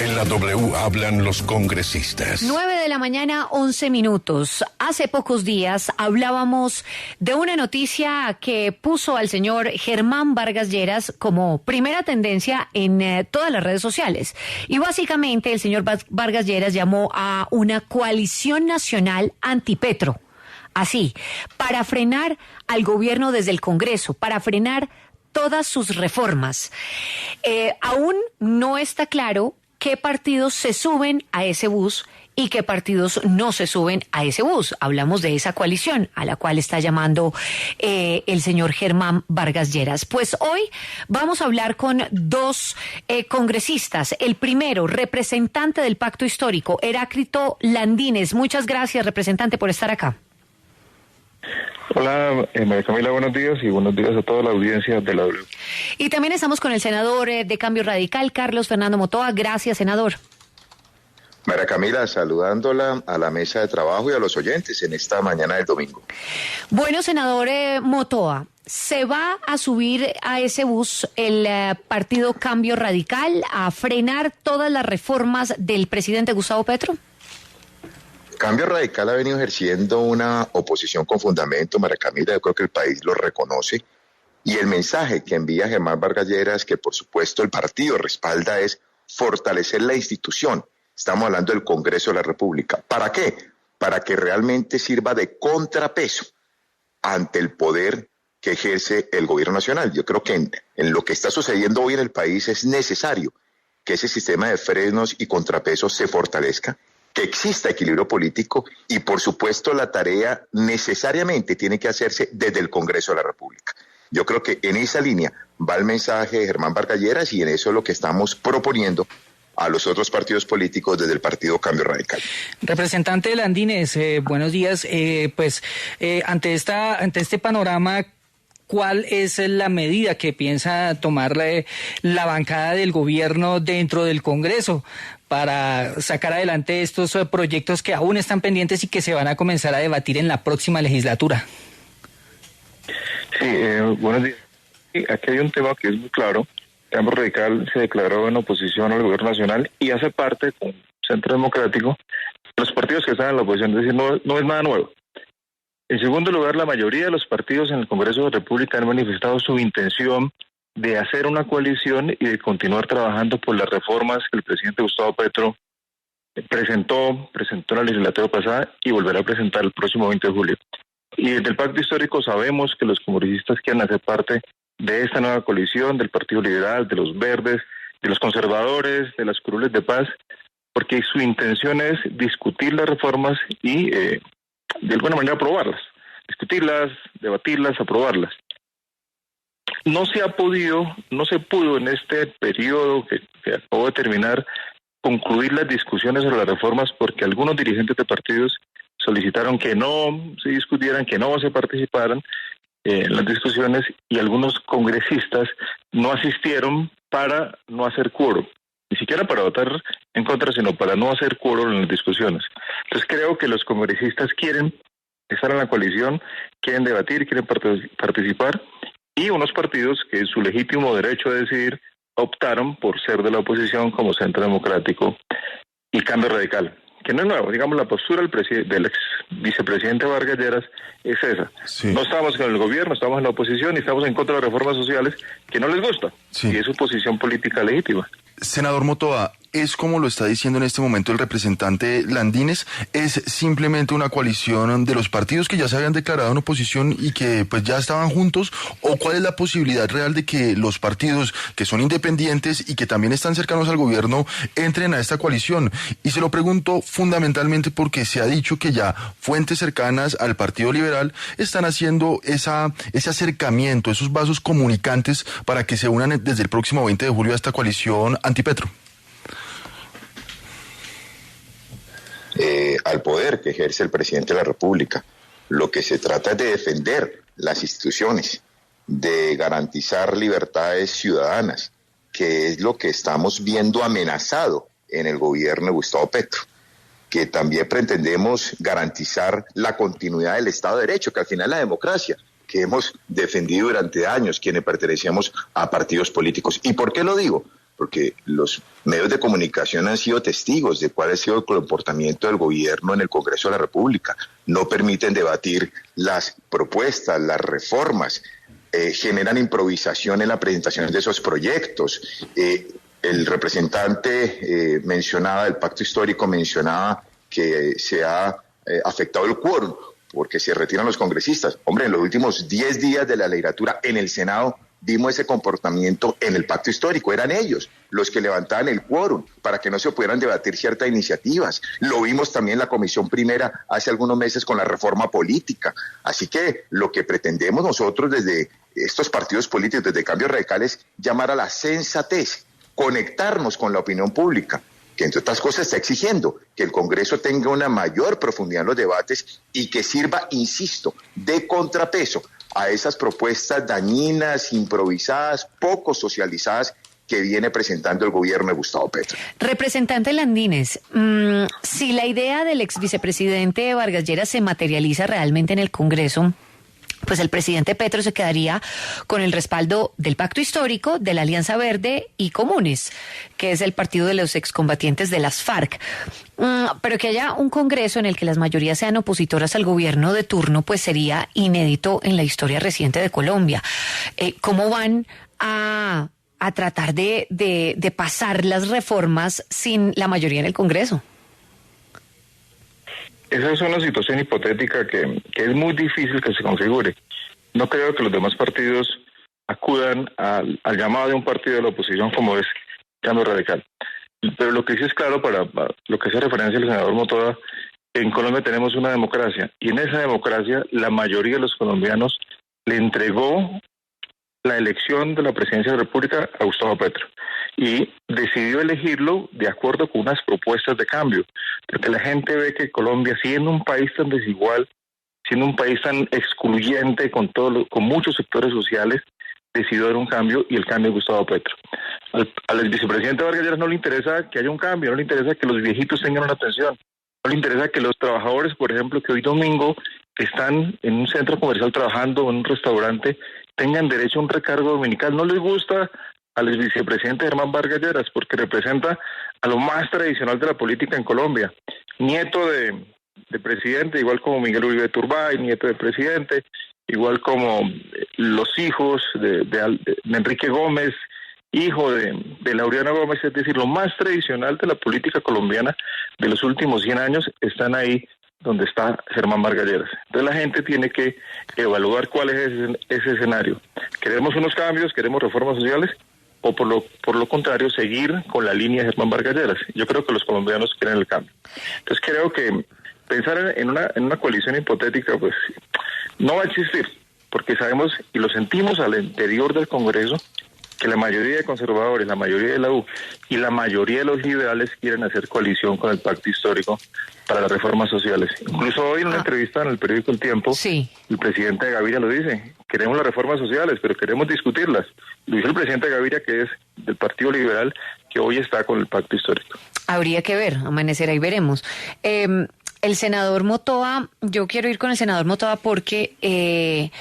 En la W hablan los congresistas. 9:11 a.m. Hace pocos días hablábamos de una noticia que puso al señor Germán Vargas Lleras como primera tendencia en todas las redes sociales. Y básicamente el señor Vargas Lleras llamó a una coalición nacional antipetro. Así, para frenar al gobierno desde el Congreso, para frenar todas sus reformas. Aún no está claro qué partidos se suben a ese bus y qué partidos no se suben a ese bus. Hablamos de esa coalición a la cual está llamando el señor Germán Vargas Lleras. Pues hoy vamos a hablar con dos congresistas. El primero, representante del Pacto Histórico, Heráclito Landines. Muchas gracias, representante, por estar acá. Hola, María Camila, buenos días y buenos días a toda la audiencia de la W. Y también estamos con el senador de Cambio Radical, Carlos Fernando Motoa. Gracias, senador. María Camila, saludándola a la mesa de trabajo y a los oyentes en esta mañana del domingo. Bueno, senador Motoa, ¿se va a subir a ese bus el partido Cambio Radical a frenar todas las reformas del presidente Gustavo Petro? Cambio Radical ha venido ejerciendo una oposición con fundamento, María Camila, yo creo que el país lo reconoce, y el mensaje que envía Germán Vargas Lleras, que por supuesto el partido respalda, es fortalecer la institución. Estamos hablando del Congreso de la República. ¿Para qué? Para que realmente sirva de contrapeso ante el poder que ejerce el gobierno nacional. Yo creo que en lo que está sucediendo hoy en el país es necesario que ese sistema de frenos y contrapesos se fortalezca, que exista equilibrio político y, por supuesto, la tarea necesariamente tiene que hacerse desde el Congreso de la República. Yo creo que en esa línea va el mensaje de Germán Vargas Lleras y en eso es lo que estamos proponiendo a los otros partidos políticos desde el Partido Cambio Radical. Representante Landines, buenos días. Ante este panorama, ¿cuál es la medida que piensa tomar la bancada del gobierno dentro del Congreso para sacar adelante estos proyectos que aún están pendientes y que se van a comenzar a debatir en la próxima legislatura? Sí, buenos días. Aquí hay un tema que es muy claro. Cambio Radical se declaró en oposición al gobierno nacional y hace parte con Centro Democrático los partidos que están en la oposición, es decir, no es nada nuevo. En segundo lugar, la mayoría de los partidos en el Congreso de la República han manifestado su intención de hacer una coalición y de continuar trabajando por las reformas que el presidente Gustavo Petro presentó en la legislatura pasada y volverá a presentar el próximo 20 de julio. Y desde el Pacto Histórico sabemos que los congresistas quieren hacer parte de esta nueva coalición, del Partido Liberal, de los Verdes, de los Conservadores, de las Curules de Paz, porque su intención es discutir las reformas y de alguna manera aprobarlas, discutirlas, debatirlas, aprobarlas. No se pudo en este periodo que acabó de terminar concluir las discusiones sobre las reformas porque algunos dirigentes de partidos solicitaron que no se discutieran, que no se participaran en las discusiones y algunos congresistas no asistieron para no hacer quórum, ni siquiera para votar en contra, sino para no hacer quórum en las discusiones. Entonces creo que los congresistas quieren estar en la coalición, quieren debatir, quieren participar, y unos partidos que en su legítimo derecho a decidir optaron por ser de la oposición como Centro Democrático y Cambio Radical, que no es nuevo. Digamos, la postura del ex vicepresidente Vargas Lleras es esa. Sí. No estamos con el gobierno, estamos en la oposición y estamos en contra de las reformas sociales que no les gusta. Sí. Y es su posición política legítima. Senador Motoa, es como lo está diciendo en este momento el representante Landines, es simplemente una coalición de los partidos que ya se habían declarado en oposición y que pues ya estaban juntos, o cuál es la posibilidad real de que los partidos que son independientes y que también están cercanos al gobierno entren a esta coalición. Y se lo pregunto fundamentalmente porque se ha dicho que ya fuentes cercanas al Partido Liberal están haciendo ese acercamiento, esos vasos comunicantes para que se unan desde el próximo 20 de julio a esta coalición antipetro. Al poder que ejerce el presidente de la República. Lo que se trata es de defender las instituciones, de garantizar libertades ciudadanas, que es lo que estamos viendo amenazado en el gobierno de Gustavo Petro, que también pretendemos garantizar la continuidad del Estado de Derecho, que al final es la democracia, que hemos defendido durante años quienes pertenecemos a partidos políticos. ¿Y por qué lo digo? porque los medios de comunicación han sido testigos de cuál ha sido el comportamiento del gobierno en el Congreso de la República. No permiten debatir las propuestas, las reformas, generan improvisación en la presentación de esos proyectos. El representante mencionaba, el pacto histórico mencionaba que se ha afectado el quórum porque se retiran los congresistas. Hombre, en los últimos 10 días de la legislatura en el Senado vimos ese comportamiento en el pacto histórico. Eran ellos los que levantaban el quórum para que no se pudieran debatir ciertas iniciativas. Lo vimos también en la Comisión Primera hace algunos meses con la reforma política. Así que lo que pretendemos nosotros desde estos partidos políticos, desde Cambio Radical, es llamar a la sensatez, conectarnos con la opinión pública, que entre otras cosas está exigiendo que el Congreso tenga una mayor profundidad en los debates y que sirva, insisto, de contrapeso a esas propuestas dañinas, improvisadas, poco socializadas que viene presentando el gobierno de Gustavo Petro. Representante Landines, si la idea del ex vicepresidente Vargas Lleras se materializa realmente en el Congreso, pues el presidente Petro se quedaría con el respaldo del Pacto Histórico, de la Alianza Verde y Comunes, que es el partido de los excombatientes de las FARC. Pero que haya un Congreso en el que las mayorías sean opositoras al gobierno de turno, pues sería inédito en la historia reciente de Colombia. ¿Cómo van a tratar de pasar las reformas sin la mayoría en el Congreso? Esa es una situación hipotética que es muy difícil que se configure. No creo que los demás partidos acudan al llamado de un partido de la oposición como es Cambio Radical. Pero lo que sí es claro, para lo que hace referencia el senador Motoda, en Colombia tenemos una democracia, y en esa democracia la mayoría de los colombianos le entregó la elección de la presidencia de la República a Gustavo Petro, y decidió elegirlo de acuerdo con unas propuestas de cambio, porque la gente ve que Colombia, siendo un país tan desigual, siendo un país tan excluyente con muchos sectores sociales, decidió dar un cambio, y el cambio es Gustavo Petro. Al vicepresidente Vargas Lleras no le interesa que haya un cambio, no le interesa que los viejitos tengan una atención, no le interesa que los trabajadores, por ejemplo, que hoy domingo están en un centro comercial trabajando, en un restaurante, tengan derecho a un recargo dominical. No les gusta al vicepresidente Germán Vargas Lleras porque representa a lo más tradicional de la política en Colombia. Nieto de presidente, igual como Miguel Uribe Turbay, nieto de presidente, igual como los hijos de Enrique Gómez, hijo de Laureano Gómez, es decir, lo más tradicional de la política colombiana de los últimos 100 años están ahí donde está Germán Vargas Lleras. Entonces la gente tiene que evaluar cuál es ese escenario. ¿Queremos unos cambios? ¿Queremos reformas sociales? ¿O por lo contrario, seguir con la línea de Germán Vargas Lleras? Yo creo que los colombianos quieren el cambio. Entonces creo que pensar en una coalición hipotética pues no va a existir, porque sabemos y lo sentimos al interior del Congreso que la mayoría de conservadores, la mayoría de la U y la mayoría de los liberales quieren hacer coalición con el Pacto Histórico para las reformas sociales. Incluso hoy en una entrevista en el periódico El Tiempo, sí, el presidente Gaviria lo dice: queremos las reformas sociales, pero queremos discutirlas. Lo dice el presidente Gaviria, que es del Partido Liberal, que hoy está con el Pacto Histórico. Habría que ver, amanecerá y veremos. El senador Motoa, yo quiero ir con el senador Motoa porque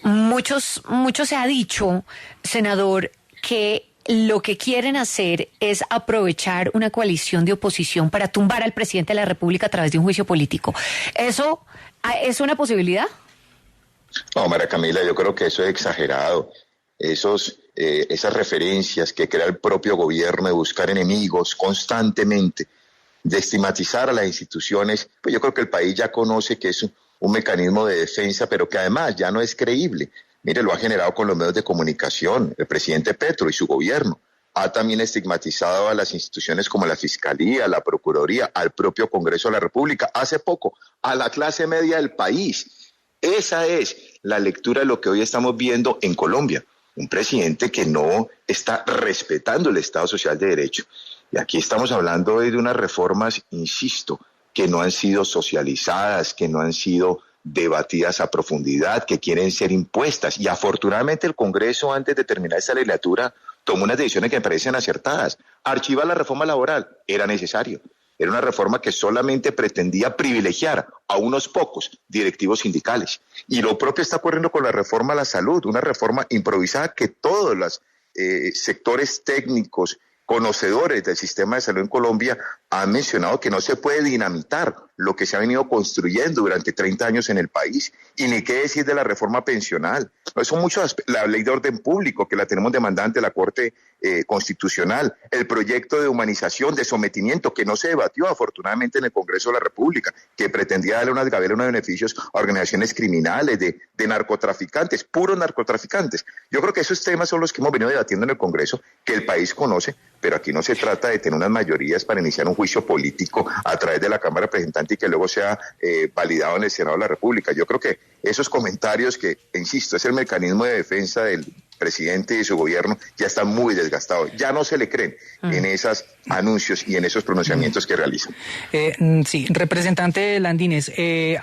mucho se ha dicho, senador, que lo que quieren hacer es aprovechar una coalición de oposición para tumbar al presidente de la República a través de un juicio político. ¿Eso es una posibilidad? No, María Camila, yo creo que eso es exagerado. Esas referencias que crea el propio gobierno de buscar enemigos constantemente, de estigmatizar a las instituciones, pues yo creo que el país ya conoce que es un mecanismo de defensa, pero que además ya no es creíble. Mire, lo ha generado con los medios de comunicación. El presidente Petro y su gobierno ha también estigmatizado a las instituciones como la Fiscalía, la Procuraduría, al propio Congreso de la República, hace poco, a la clase media del país. Esa es la lectura de lo que hoy estamos viendo en Colombia. Un presidente que no está respetando el Estado Social de Derecho. Y aquí estamos hablando hoy de unas reformas, insisto, que no han sido socializadas, que no han sido debatidas a profundidad, que quieren ser impuestas. Y afortunadamente el Congreso, antes de terminar esta legislatura, tomó unas decisiones que me parecen acertadas. Archivar la reforma laboral era necesario. Era una reforma que solamente pretendía privilegiar a unos pocos directivos sindicales. Y lo propio está ocurriendo con la reforma a la salud, una reforma improvisada que todos los sectores técnicos, conocedores del sistema de salud en Colombia han mencionado que no se puede dinamitar lo que se ha venido construyendo durante 30 años en el país, y ni qué decir de la reforma pensional. No, son muchos, la ley de orden público, que la tenemos demandada ante la Corte Constitucional, el proyecto de humanización, de sometimiento, que no se debatió afortunadamente en el Congreso de la República, que pretendía darle unos gabelas, unos beneficios a organizaciones criminales, de narcotraficantes, puros narcotraficantes. Yo creo que esos temas son los que hemos venido debatiendo en el Congreso, que el país conoce, pero aquí no se trata de tener unas mayorías para iniciar un juicio político a través de la Cámara Representante y que luego sea validado en el Senado de la República. Yo creo que esos comentarios que, insisto, es el mecanismo de defensa del presidente y su gobierno, ya están muy desgastados. Ya no se le creen en esos anuncios y en esos pronunciamientos que realizan. Sí, representante Landines,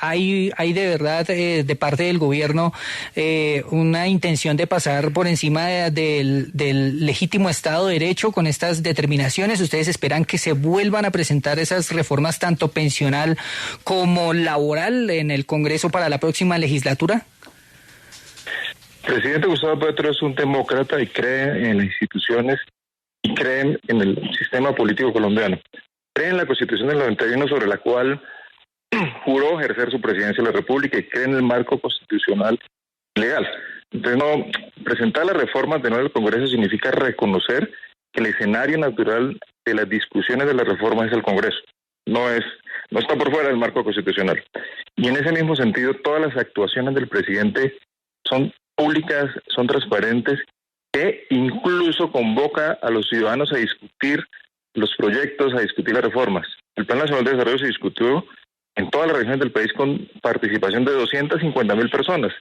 hay de verdad de parte del gobierno una intención de pasar por encima del legítimo Estado de Derecho con estas determinaciones. ¿Ustedes esperan que se vuelvan a presentar esas reformas tanto pensional como laboral en el Congreso para la próxima legislatura? El presidente Gustavo Petro es un demócrata y cree en las instituciones y cree en el sistema político colombiano. Cree en la Constitución del 91, sobre la cual juró ejercer su presidencia de la República, y cree en el marco constitucional legal. Entonces, no, presentar las reformas de nuevo al Congreso significa reconocer que el escenario natural de las discusiones de las reformas es el Congreso. No está por fuera del marco constitucional. Y en ese mismo sentido, todas las actuaciones del presidente son públicas, son transparentes, que incluso convoca a los ciudadanos a discutir los proyectos, a discutir las reformas. El Plan Nacional de Desarrollo se discutió en todas las regiones del país con participación de 250.000 personas.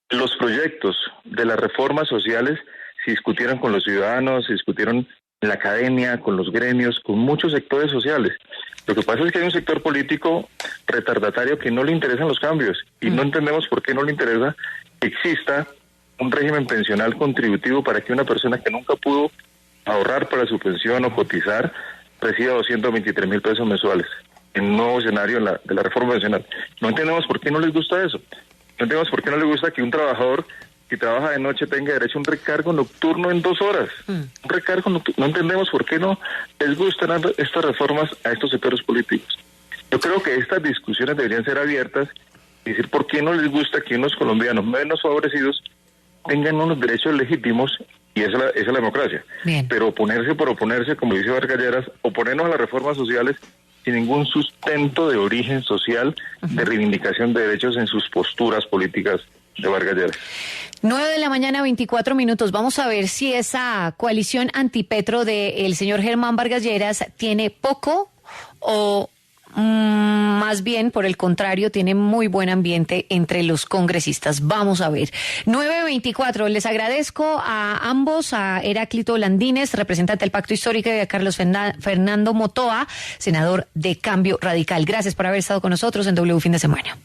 Los proyectos de las reformas sociales se discutieron con los ciudadanos, se discutieron en la academia, con los gremios, con muchos sectores sociales. Lo que pasa es que hay un sector político retardatario que no le interesan los cambios, y no entendemos por qué no le interesa que exista un régimen pensional contributivo para que una persona que nunca pudo ahorrar para su pensión o cotizar reciba 223.000 pesos mensuales en un nuevo escenario de la reforma pensional. No entendemos por qué no les gusta eso. No entendemos por qué no les gusta que un trabajador que trabaja de noche tenga derecho a un recargo nocturno en 2 horas. Un recargo nocturno. No entendemos por qué no les gustan estas reformas a estos sectores políticos. Yo creo que estas discusiones deberían ser abiertas y decir por qué no les gusta que unos colombianos menos favorecidos tengan unos derechos legítimos, y esa es la democracia. Bien. Pero oponerse por oponerse, como dice Vargas Lleras, oponernos a las reformas sociales sin ningún sustento de origen social, de reivindicación de derechos en sus posturas políticas de Vargas Lleras. 9:24 a.m. Vamos a ver si esa coalición antipetro del señor Germán Vargas Lleras tiene poco o más bien, por el contrario, tiene muy buen ambiente entre los congresistas. Vamos a ver. 9:24. Les agradezco a ambos, a Heráclito Landines, representante del Pacto Histórico, y a Carlos Fernando Motoa, senador de Cambio Radical. Gracias por haber estado con nosotros en W Fin de Semana.